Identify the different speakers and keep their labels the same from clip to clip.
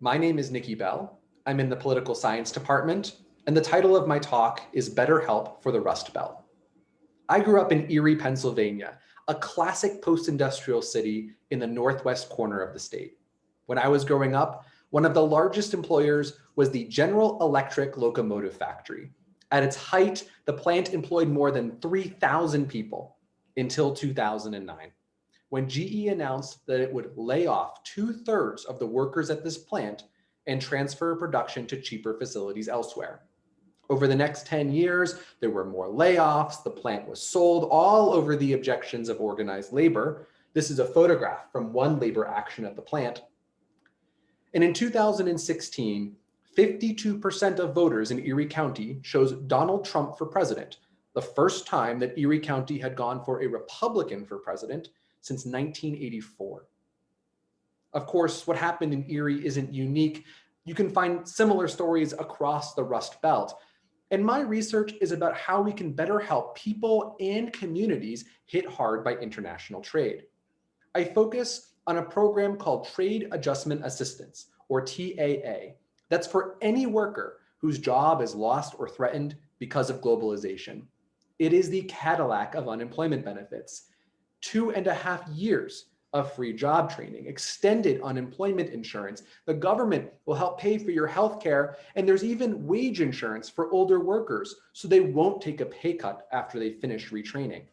Speaker 1: My name is Nicky. I'm in the political science department, and the title of my talk is Better Help for the Rust Belt. I grew up in Erie, Pennsylvania, a classic post-industrial city in the northwest corner of the state. When I was growing up, one of the largest employers was the General Electric Locomotive Factory. At its height, the plant employed more than 3,000 people until 2009, when GE announced that it would lay off 2/3 of the workers at this plant and transfer production to cheaper facilities elsewhere. Over the next 10 years, there were more layoffs, the plant was sold, all over the objections of organized labor. This is a photograph from one labor action at the plant. And in 2016, 52% of voters in Erie County chose Donald Trump for president, the first time that Erie County had gone for a Republican for president since 1984. Of course, what happened in Erie isn't unique. You can find similar stories across the Rust Belt. And my research is about how we can better help people and communities hit hard by international trade. I focus on a program called Trade Adjustment Assistance, or TAA. That's for any worker whose job is lost or threatened because of globalization. It is the Cadillac of unemployment benefits. 2.5 years of free job training, extended unemployment insurance. The government will help pay for your health care, and there's even wage insurance for older workers so they won't take a pay cut after they finish retraining.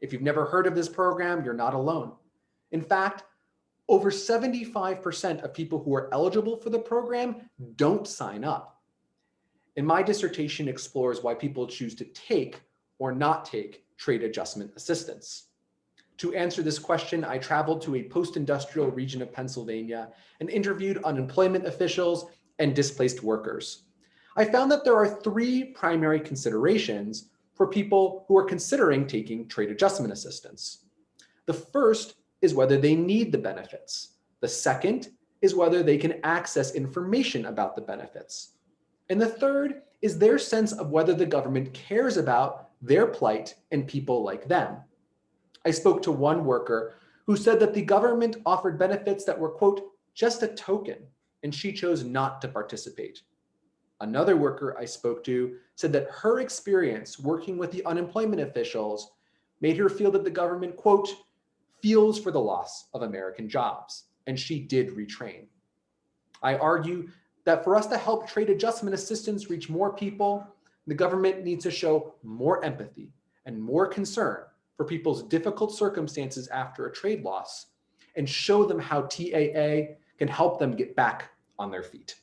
Speaker 1: If you've never heard of this program, you're not alone. In fact, over 75% of people who are eligible for the program don't sign up. And my dissertation explores why people choose to take or not take trade adjustment assistance. To answer this question, I traveled to a post-industrial region of Pennsylvania and interviewed unemployment officials and displaced workers. I found that there are 3 primary considerations for people who are considering taking trade adjustment assistance. The first is whether they need the benefits. The second is whether they can access information about the benefits. And the third is their sense of whether the government cares about their plight and people like them. I spoke to one worker who said that the government offered benefits that were, quote, just a token, and she chose not to participate. Another worker I spoke to said that her experience working with the unemployment officials made her feel that the government, quote, feels for the loss of American jobs, and she did retrain. I argue that for us to help trade adjustment assistance reach more people, the government needs to show more empathy and more concern for people's difficult circumstances after a trade loss and show them how TAA can help them get back on their feet.